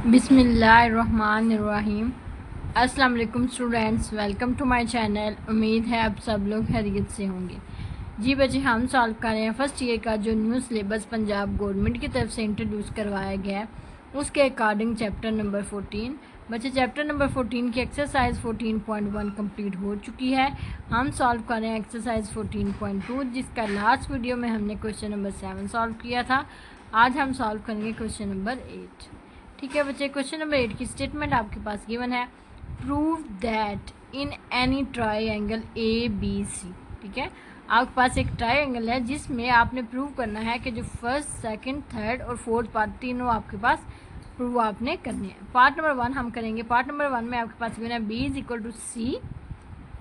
बिस्मिल्लाहिर्रहमानिर्रहीम। अस्सलाम वालेकुम students, welcome to my channel. उम्मीद है आप सब लोग खैरियत से होंगे। जी बच्चे, हम सॉल्व कर रहे हैं फर्स्ट ईयर का जो न्यू सिलेबस पंजाब गवर्नमेंट की तरफ से इंट्रोड्यूस करवाया गया है उसके अकॉर्डिंग चैप्टर नंबर 14। बच्चे, चैप्टर नंबर 14 की एक्सरसाइज 14.1 कंप्लीट हो चुकी है। हम सॉल्व कर रहे हैं एक्सरसाइज 14.2, जिसका लास्ट वीडियो में हमने क्वेश्चन नंबर 7 सॉल्व किया था। आज हम सॉल्व करेंगे क्वेश्चन नंबर 8। ठीक है बच्चे, क्वेश्चन नंबर 8 की स्टेटमेंट आपके पास गिवन है। Prove that in any triangle A B C. ठीक है, आपके पास एक ट्राइंगल है जिसमें आपने प्रूव करना है कि जो फर्स्ट, सेकंड, थर्ड और फोर्थ पार्ट तीनों आपके पास प्रूव आपने करने हैं। पार्ट नंबर 1 हम करेंगे। पार्ट नंबर 1 में आपके पास गिवन है B is equal to C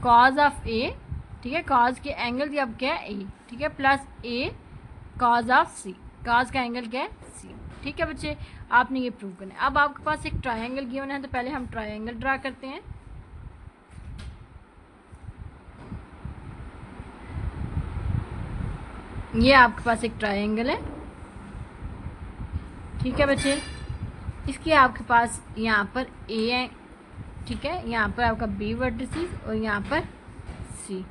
cos of A. ठीक है, कॉज के एंगल की अब क्या है ए। ठीक है, plus A cos of C. Cos का एंगल क्या है सी। ठीक है बच्चे, आपने ये प्रूव करना है। अब आपके पास एक ट्रायंगल गिवन है तो पहले हम ट्रायंगल ड्रा करते हैं। ये आपके पास एक ट्रायंगल है। ठीक है बच्चे, इसके आपके पास यहाँ पर ए है। ठीक है, यहाँ पर आपका बी वर्टिसेस और यहाँ पर सी।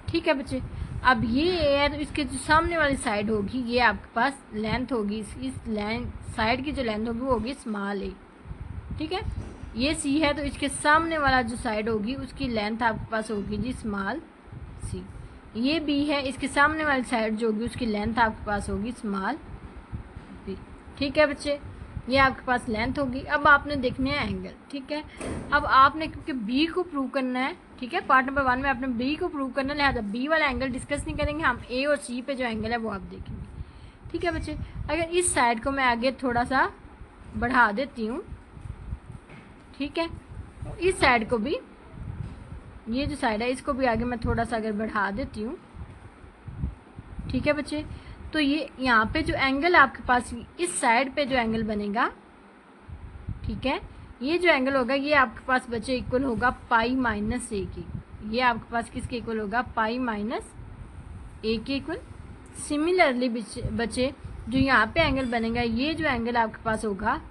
ठीक है बच्चे, अब ये ए है तो इसके जो सामने वाली साइड होगी ये आपके पास लेंथ होगी। इस लेंथ साइड की जो लेंथ होगी वो होगी स्मॉल ए। ठीक है, ये सी है तो इसके सामने वाला जो साइड होगी उसकी लेंथ आपके पास होगी जी स्मॉल सी। ये बी है, इसके सामने वाली साइड जो होगी उसकी लेंथ आपके पास होगी स्मॉल बी। ठीक है बच्चे, ये आपके पास लेंथ होगी। अब आपने देखने हैं एंगल। ठीक है, अब आपने क्योंकि बी को प्रूव करना है, ठीक है, पार्ट नंबर 1 में आपने बी को प्रूव करना है, लिहाजा बी वाला एंगल डिस्कस नहीं करेंगे, हम ए और सी पे जो एंगल है वो आप देखेंगे। ठीक है बच्चे, अगर इस साइड को मैं आगे थोड़ा सा बढ़ा देती हूँ, ठीक है, इस साइड को भी, ये जो साइड है इसको भी आगे मैं थोड़ा सा अगर बढ़ा देती हूँ, ठीक है बच्चे, तो ये यहाँ पे जो एंगल आपके पास इस साइड पे जो एंगल बनेगा, ठीक है, ये जो एंगल होगा ये आपके पास बच्चे इक्वल होगा पाई माइनस ए की। ये आपके पास किसके इक्वल होगा? पाई माइनस ए के इक्वल। सिमिलरली बच्चे जो यहाँ पे एंगल बनेगा ये जो एंगल आपके पास होगा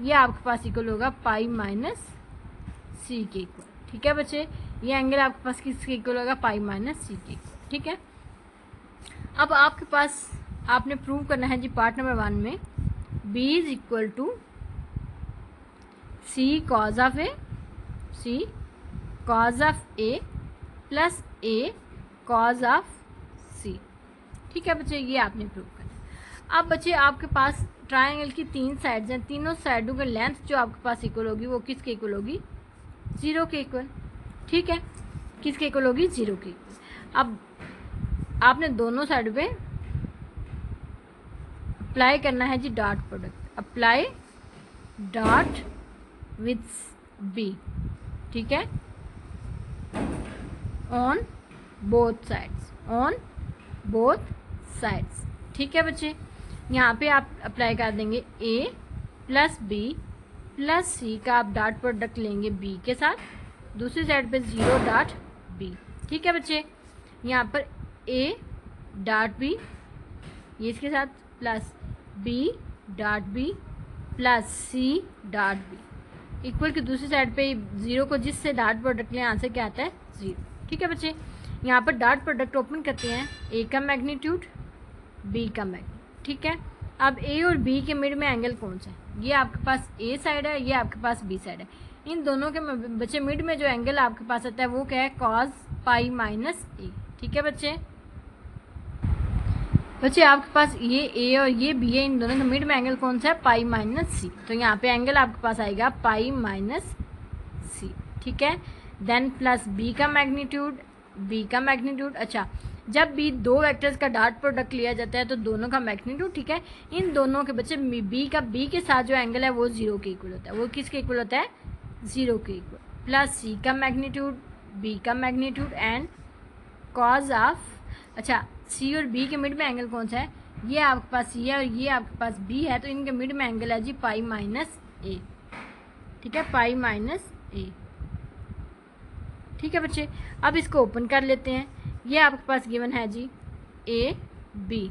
ये आपके पास इक्वल होगा पाई माइनस सी के इक्वल। ठीक है बच्चे, ये एंगल आपके पास किसके इक्वल होगा? पाई माइनस सी के इक्वल। ठीक है, अब आपके पास आपने प्रूव करना है जी पार्ट नंबर 1 में B is equal to C cos of A, C cos of A plus A cos of C. ठीक है बच्चे, ये आपने प्रूव करना। अब बच्चे आपके पास ट्रायंगल की 3 साइड्स हैं, तीनों साइडों की लेंथ जो आपके पास इक्वल होगी वो किसके इक्वल होगी? 0 के इक्वल। ठीक है, किसके इक्वल होगी? 0 के इक्वल। अब आपने दोनों साइड पे अप्लाई करना है जी dot product. Apply dot with B. ठीक है, on both sides, on both sides. ठीक है बच्चे, यहाँ पे आप अप्लाई कर देंगे A plus B plus C का आप डॉट प्रोडक्ट लेंगे बी के साथ, दूसरी साइड पे 0 डॉट बी। ठीक है बच्चे, यहाँ पर ए डॉट बी ये इसके साथ plus B dot B plus C dot B equal की दूसरी साइड पे 0 को जिससे डॉट प्रोडक्ट लें आंसर क्या आता है? 0। ठीक है बच्चे, यहाँ पर डॉट प्रोडक्ट ओपन करते हैं, ए का मैग्नीट्यूड बी का मैग्नीट्यूड। ठीक है, अब ए और बी के मिड में एंगल कौन सा है? ये आपके पास ए साइड है, ये आपके पास बी साइड है। इन दोनों के बच्चे मिड में जो एंगल आपके पास आता है वो क्या है? कॉज पाई माइनस ए। ठीक है बच्चे, आपके पास ये ए और ये बी है, इन दोनों के मिड में एंगल कौन सा है? पाई माइनस सी। तो यहाँ पे एंगल आपके पास आएगा पाई माइनस सी। ठीक है, देन प्लस बी का मैग्नीट्यूड, बी का मैग्नीट्यूड। अच्छा, जब भी दो वेक्टर्स का डॉट प्रोडक्ट लिया जाता है तो दोनों का मैग्नीट्यूड, ठीक है, इन दोनों के बच्चे बी के साथ जो एंगल है वो 0 के इक्वल होता है। वो किसके इक्वल होता है? 0 के इक्वल। प्लस सी का मैग्नीट्यूड, बी का मैग्नीट्यूड एंड कॉज ऑफ, अच्छा सी और बी के मिड में एंगल कौन सा है? ये आपके पास सी है और ये आपके पास बी है, तो इनके मिड में एंगल है जी पाई माइनस ए। ठीक है, पाई माइनस ए। ठीक है बच्चे, अब इसको ओपन कर लेते हैं। ये आपके पास गिवन है जी ए बी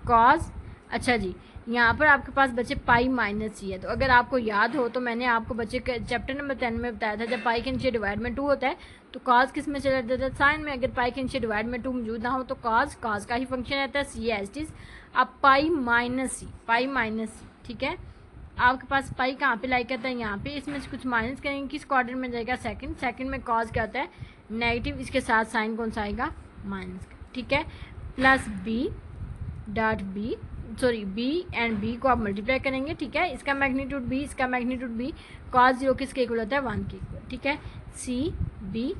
कॉज, अच्छा जी यहाँ पर आपके पास बचे पाई माइनस सी है। तो अगर आपको याद हो तो मैंने आपको बच्चे चैप्टर नंबर 10 में बताया था, जब पाई के नीचे डिवाइड में 2 होता है तो कॉज किस में चला जाता है, साइन में। अगर पाई के नीचे डिवाइड में 2 मौजूद ना हो तो कॉज का ही फंक्शन रहता है, सी एज इट इज। अब पाई माइनस सी, ठीक है। आपके पास पाई कहाँ पे लाइक करता है, यहाँ पे। इसमें से कुछ माइनस करेंगे, किस क्वाड्रेंट में जाएगा, सेकंड में कॉज क्या होता है, नेगेटिव। इसके साथ साइन कौन सा आएगा, माइनस का, ठीक है। Plus B dot B, sorry B and B को आप मल्टीप्लाई करेंगे, ठीक है। इसका मैग्नीट्यूड बी, इसका मैग्नीट्यूड बी, कॉज 0 किसके इक्वल होता है, 1 के इक्वल, ठीक है। सी बी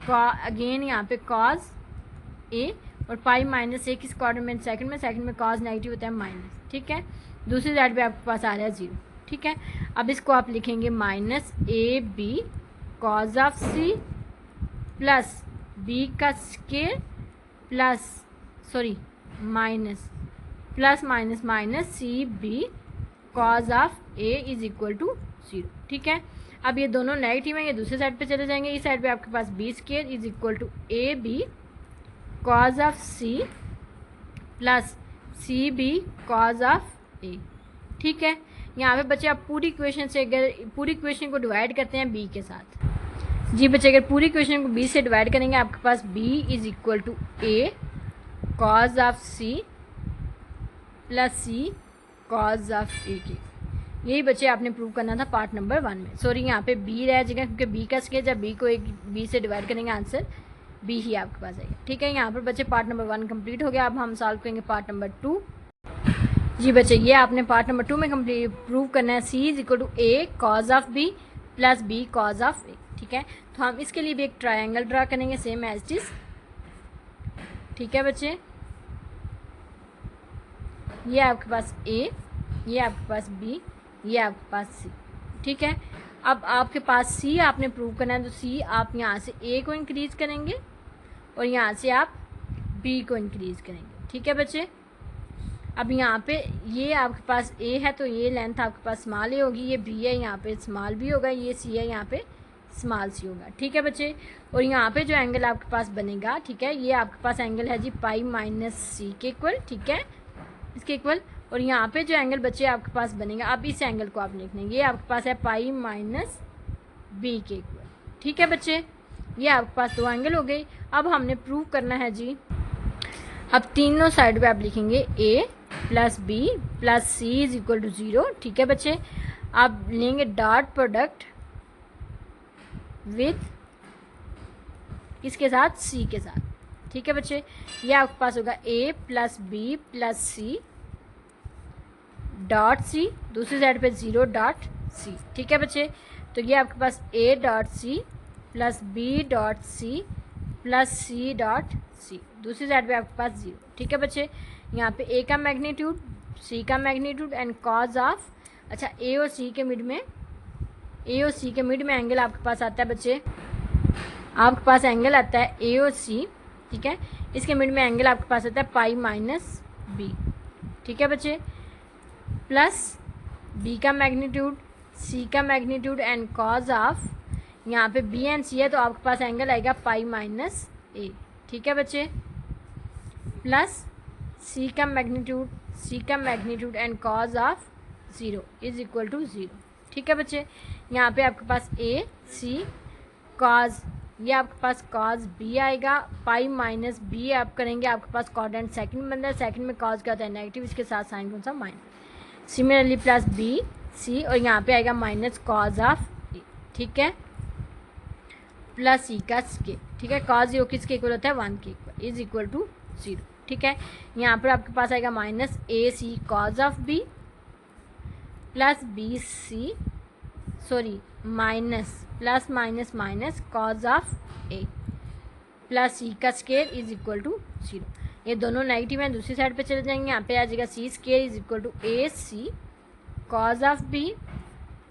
अगेन यहाँ पे कॉज ए और पाई माइनस ए किस क्वाड्रेंट में, सेकंड में कॉज नेगेटिव होता है माइनस, ठीक है। दूसरी साइड पे आपके पास आ रहा है 0, ठीक है। अब इसको आप लिखेंगे minus A B cos of C plus B का square plus sorry minus plus minus minus C B cos of A is equal to 0, ठीक है। अब ये दोनों नेगेटिव हैं, ये दूसरे साइड पे चले जाएंगे। इस साइड पे आपके पास B square is equal to A B cos of C plus C B cos of A, ठीक है। यहाँ पे बच्चे आप पूरी इक्वेशन से, अगर पूरी इक्वेशन को डिवाइड करते हैं बी के साथ, जी बच्चे अगर पूरी इक्वेशन को बी से डिवाइड करेंगे आपके पास B is equal to A cos of C plus C cos of A के। यही बच्चे आपने प्रूव करना था पार्ट नंबर 1 में। सॉरी यहाँ पे बी रह जाएगा क्योंकि बी का स्केयर, जब बी को एक बी से डिवाइड करेंगे आंसर बी ही आपके पास आएगा, ठीक है। यहाँ पर बच्चे पार्ट नंबर 1 कंप्लीट हो गया। अब हम सॉल्व करेंगे पार्ट नंबर 2। जी बच्चे ये आपने पार्ट नंबर 2 में कंप्लीट प्रूव करना है, C is equal to A cos of B plus B cos of A, ठीक है। तो हम इसके लिए भी एक ट्रायंगल ड्रा करेंगे सेम एज इट इज, ठीक है बच्चे। ये आपके पास ए, ये आपके पास बी, ये आपके पास सी, ठीक है। अब आपके पास सी आपने प्रूव करना है, तो सी आप यहाँ से ए को इंक्रीज करेंगे और यहाँ से आप बी को इंक्रीज करेंगे, ठीक है बच्चे। अब यहाँ पे ये आपके पास ए है तो ये लेंथ आपके पास स्मॉल ए होगी, ये बी है यहाँ पे स्मॉल बी होगा, ये सी है यहाँ पे स्मॉल सी होगा, ठीक है बच्चे। और यहाँ पे जो एंगल आपके पास बनेगा, ठीक है, ये आपके पास एंगल है जी पाई माइनस सी के इक्वल, ठीक है, इसके इक्वल। और यहाँ पे जो एंगल बच्चे आपके पास बनेगा, अब इस एंगल को आप लिख लेंगे, ये आपके पास है पाई माइनस बी के इक्वल, ठीक है बच्चे। ये आपके पास 2 एंगल हो गए। अब हमने प्रूव करना है जी, अब तीनों साइड पे आप लिखेंगे A plus B plus C is equal to 0, ठीक है बच्चे। आप लेंगे डॉट प्रोडक्ट विथ किसके साथ, सी के साथ, ठीक है बच्चे। ये आपके पास होगा A plus B plus C dot C, दूसरी साइड पे 0 डॉट सी, ठीक है बच्चे। तो ये आपके पास A dot C plus B dot C plus C dot C, दूसरी साइड पे आपके पास 0, ठीक है बच्चे। यहाँ पे ए का मैग्नीट्यूड, सी का मैग्नीट्यूड एंड कॉज ऑफ, अच्छा ए और सी के मिड में, ए और सी के मिड में एंगल आपके पास आता है बच्चे, आपके पास एंगल आता है ए और सी, ठीक है। इसके मिड में एंगल आपके पास आता है पाई माइनस बी, ठीक है बच्चे, प्लस बी का मैग्नीट्यूड, सी का मैग्नीट्यूड एंड कॉज ऑफ, यहाँ पे बी एंड सी है तो आपके पास एंगल आएगा पाई माइनस ए, ठीक है बच्चे, प्लस सी का magnitude and cos of 0 is equal to 0, ठीक है बच्चे। यहाँ पे आपके पास ए सी कॉज, ये आपके पास कॉज बी आएगा, पाई माइनस बी आप करेंगे, आपके पास क्वाड्रेंट सेकंड बनता है, सेकंड में कॉज क्या होता है नेगेटिव, इसके साथ साइन कौन सा, minus. Similarly plus B C और यहाँ पे आएगा माइनस कॉज ऑफ ए, ठीक है, प्लस सी का स्केयर, ठीक है। कॉज 0 किसके इक्वल होता है, 1 के इक्वल, इज इक्वल टू 0, ठीक है। यहाँ पर आपके पास आएगा minus A C cos of B plus B C, sorry minus plus minus minus cos of A plus C का स्केयर इज इक्वल टू 0। ये दोनों नेगेटिव हैं, दूसरी साइड पे चले जाएंगे। यहाँ पे आ जाएगा C square is equal to A C cos of B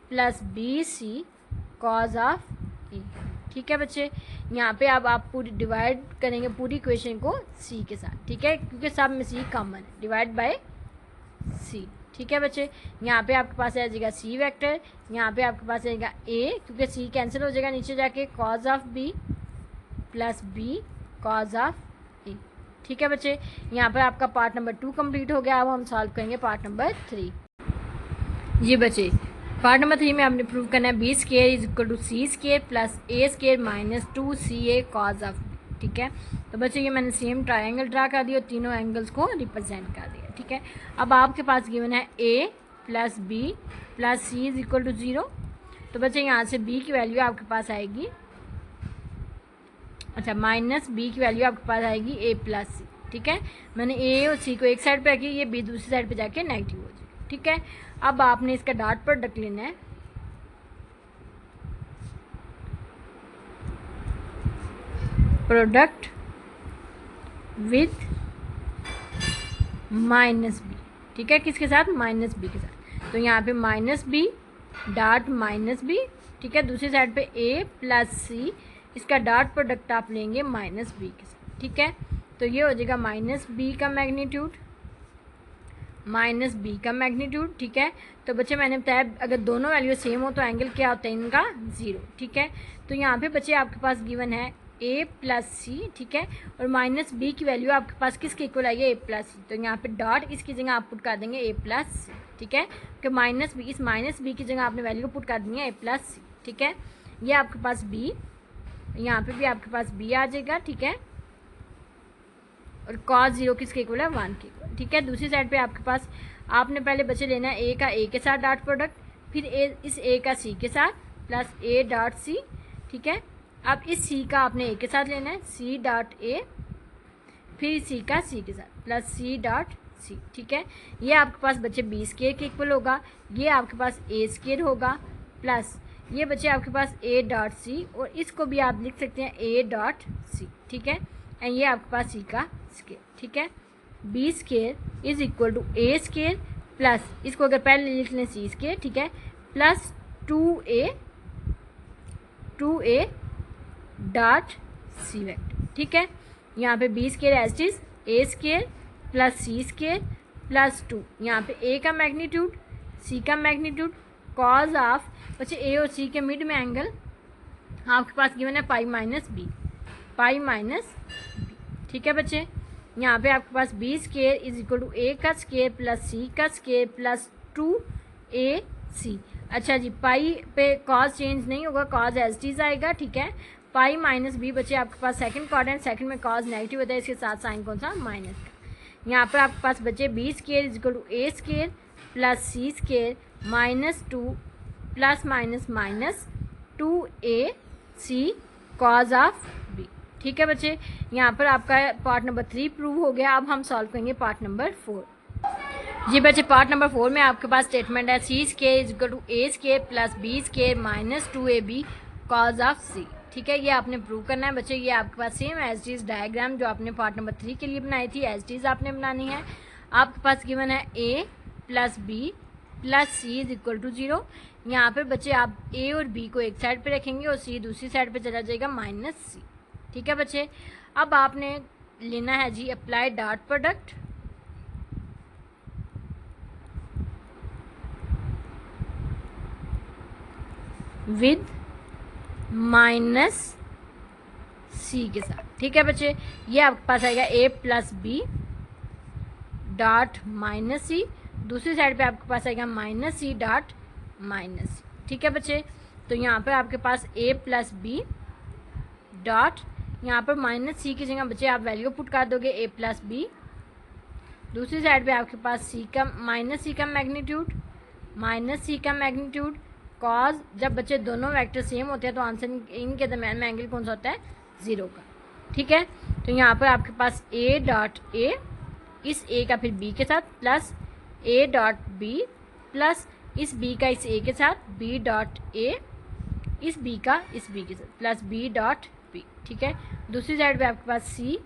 plus B C cos of A, ठीक है बच्चे। यहाँ पे अब आप पूरी डिवाइड करेंगे पूरी इक्वेशन को सी के साथ, ठीक है, क्योंकि सब में सी कॉमन है, डिवाइड बाय सी, ठीक है बच्चे। यहाँ पे आपके पास आ जाएगा सी वेक्टर, यहाँ पे आपके पास आएगा ए, क्योंकि सी कैंसिल हो जाएगा नीचे जाके, cos of B plus B cos of A, ठीक है बच्चे, यहाँ पर आपका पार्ट नंबर 2 कंप्लीट हो गया। अब हम सॉल्व करेंगे पार्ट नंबर 3। जी बच्चे, पार्ट नंबर 3 में आपने प्रूव करना है B square is equal to C square plus A square minus 2ca cos of. ठीक है, तो बच्चे ये मैंने सेम ट्रायंगल ड्रा कर दिया और तीनों एंगल्स को रिप्रेजेंट कर दिया। ठीक है, अब आपके पास गिवन है a plus B plus C is equal to 0। तो बच्चे यहाँ से b की वैल्यू आपके पास आएगी, अच्छा माइनस b की वैल्यू आपके पास आएगी a प्लस सी। ठीक है, मैंने a और c को एक साइड पे रखी, ये b दूसरी साइड पे जाके नेगेटिव हो जाएगी। ठीक है, अब आपने इसका डॉट प्रोडक्ट लेना है। Product with minus B. ठीक है, किसके साथ? माइनस बी के साथ। तो यहाँ पे minus B dot minus B. ठीक है, दूसरी साइड पे a प्लस सी, इसका डॉट प्रोडक्ट आप लेंगे माइनस बी के साथ। ठीक है, तो ये हो जाएगा माइनस बी का मैग्नीट्यूड माइनस बी का मैग्नीट्यूड। ठीक है, तो बच्चे मैंने बताया अगर दोनों वैल्यू सेम हो तो एंगल क्या होता है इनका? 0। ठीक है, तो यहाँ पे बच्चे आपके पास गिवन है a प्लस सी। ठीक है, और माइनस बी की वैल्यू आपके पास किसके इक्वल आई है? a प्लस सी। तो यहाँ पे डॉट इसकी जगह आप पुट कर देंगे a प्लस सी। ठीक है, कि माइनस बी, इस माइनस बी की जगह आपने वैल्यू पुट कर दी है a प्लस सी। ठीक है, ये आपके पास b, यहाँ पे भी आपके पास b आ जाएगा। ठीक है, और cos 0 किसके इक्वल है? 1 के इक्वल। ठीक है, दूसरी साइड पे आपके पास आपने पहले बच्चे लेना है a का a के साथ डॉट प्रोडक्ट, फिर इस a का c के साथ प्लस a डॉट c। ठीक है, अब इस c का आपने a के साथ लेना है c डॉट a, फिर c का c के साथ प्लस c डॉट c। ठीक है, ये आपके पास बच्चे b स्केयर के इक्वल होगा, ये आपके पास a स्केयर होगा प्लस ये बच्चे आपके पास a डॉट c, और इसको भी आप लिख सकते हैं a डॉट c। ठीक है, एंड ये आपके पास c का स्केयर। ठीक है, b square is equal to a square plus, इसको अगर पहले लिख लें c स्केयर। ठीक है, plus 2a dot c vector. ठीक है, यहाँ पे b square as is a square plus c square plus 2, यहाँ पे a का मैग्नीट्यूड c का मैग्नीट्यूड कॉज ऑफ बच्चे a और c के मिड में एंगल आपके पास गिवन है पाई माइनस बी। ठीक है बच्चे, यहाँ पे आपके पास b square is equal to a का स्केयर प्लस c का स्केयर प्लस 2ac। अच्छा जी, पाई पे कॉज चेंज नहीं होगा, कॉज एज इट इज आएगा। ठीक है, पाई माइनस बी बच्चे आपके पास सेकंड क्वाड्रेंट, सेकंड में कॉज नेगेटिव होता है, इसके साथ साइन कौन सा? माइनस का। यहाँ पर आपके पास बच्चे b square is equal to a square plus c square minus 2 plus minus minus 2ac cos of b। ठीक है बच्चे, यहाँ पर आपका पार्ट नंबर 3 प्रूव हो गया। अब हम सॉल्व करेंगे पार्ट नंबर 4। जी बच्चे, पार्ट नंबर 4 में आपके पास स्टेटमेंट है c square is equal to a square plus b square minus 2ab cos of c। ठीक है, ये आपने प्रूव करना है बच्चे। ये आपके पास सेम एज इज डायग्राम जो आपने पार्ट नंबर 3 के लिए बनाई थी एज इज आपने बनानी है। आपके पास गिवन है a plus b plus C is equal to 0। यहाँ पर बच्चे आप a और b को एक साइड पे रखेंगे और c दूसरी साइड पे चला जाएगा माइनस सी। ठीक है बच्चे, अब आपने लेना है जी apply dot product with minus C के साथ। ठीक है बच्चे, ये आपके पास आएगा a plus B dot minus C, दूसरी साइड पे आपके पास आएगा minus C dot minus C. ठीक है बच्चे, तो यहाँ पर आपके पास a प्लस बी डॉट, यहाँ पर माइनस सी की जगह बच्चे आप वैल्यू पुट कर दोगे a प्लस बी, दूसरी साइड पे आपके पास c का माइनस सी का मैग्नीट्यूड कॉज, जब बच्चे दोनों वेक्टर सेम होते हैं तो आंसर इनके दरम्यान में एंगल कौन सा होता है? 0 का। ठीक है, तो यहाँ पर आपके पास a डॉट a, इस a का फिर b के साथ plus a dot b plus इस b का इस a के साथ b डॉट a, इस b का इस b के साथ प्लस b डॉट b। ठीक है, दूसरी साइड पे आपके पास c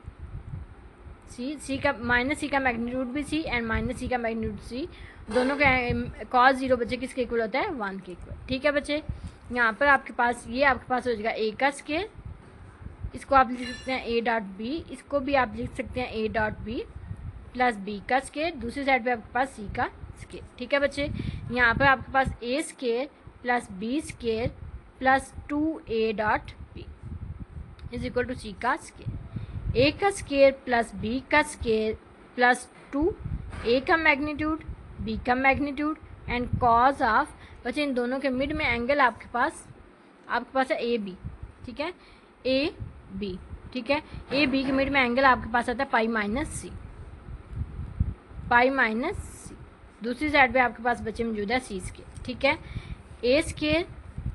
का माइनस सी का मैग्नीट्यूड भी c एंड माइनस सी का मैग्नीट्यूड c, दोनों का कॉस 0 बच्चे किसके इक्वल होता है? 1 के इक्वल। ठीक है बच्चे, यहाँ पर आपके पास ये आपके पास हो जाएगा a का स्केयर, इसको आप लिख सकते हैं a डॉट b, इसको भी आप लिख सकते हैं a dot b plus b का स्केयर, दूसरी साइड पे आपके पास c का स्केयर। ठीक है बच्चे, यहाँ पर आपके पास a square plus b square plus 2a dot b is equal to c का स्केयर। ए का स्केयर प्लस बी का स्केयर प्लस 2 ए का मैग्नीट्यूड बी का मैग्नीट्यूड एंड कॉज ऑफ, बच्चे इन दोनों के मिड में एंगल आपके पास है ए बी, ठीक है, ए बी, ठीक है, ए बी के मिड में एंगल आपके पास आता है पाई माइनस सी, पाई माइनस सी। दूसरी साइड पे आपके पास बच्चे मौजूद है सी स्केयर, ठीक है, A square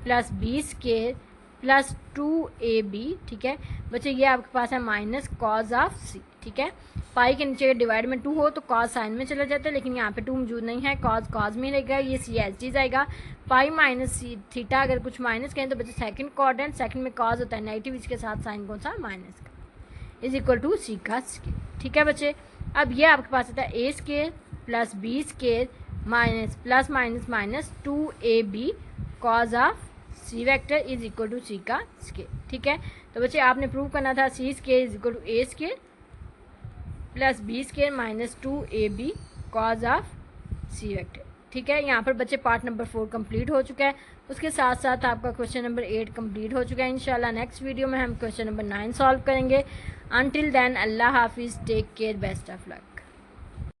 plus B square plus 2ab, ठीक है बच्चे, ये आपके पास है माइनस कॉज ऑफ सी, ठीक है। पाई के नीचे डिवाइड में 2 हो तो कॉज साइन में चला जाता है, लेकिन यहाँ पे 2 मौजूद नहीं है, कॉज में रहेगा, ये सी एच डी जाएगा। पाई माइनस सी थीटा, अगर कुछ माइनस करें तो बच्चे सेकंड क्वाड्रेंट, सेकंड में कॉज होता है नेगेटिव, इसके साथ साइन कौन सा माइनस का, इज इक्वल टू सी का स्केयर, ठीक है बच्चे। अब ये आपके पास आता है A square plus B square minus plus minus minus 2ab cos of C vector is equal to C का स्केयर, ठीक है। तो बच्चे आपने प्रूव करना था C square is equal to A square plus B square minus 2ab cos of C vector, ठीक है। यहाँ पर बच्चे पार्ट नंबर 4 कंप्लीट हो चुका है, उसके साथ साथ आपका क्वेश्चन नंबर 8 कंप्लीट हो चुका है। इंशाल्लाह नेक्स्ट वीडियो में हम क्वेश्चन नंबर 9 सॉल्व करेंगे। अनटिल देन अल्लाह हाफिज़, take care, best of luck.